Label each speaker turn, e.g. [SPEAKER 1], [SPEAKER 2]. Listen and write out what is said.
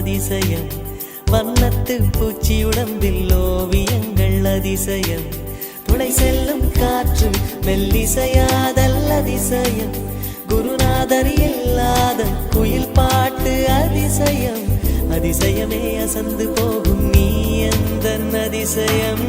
[SPEAKER 1] அதிசயம் வண்ணத்து பூச்சி உடம்பில் ஓவியங்கள் அதிசயம் துளை செல்லும் காற்று மெல்லிசையாதல் அதிசயம் குருநாதர் இல்லாத குயில் பாட்டு அதிசயம் அதிசயமே அசந்து போகும் நீ எந்த அதிசயம்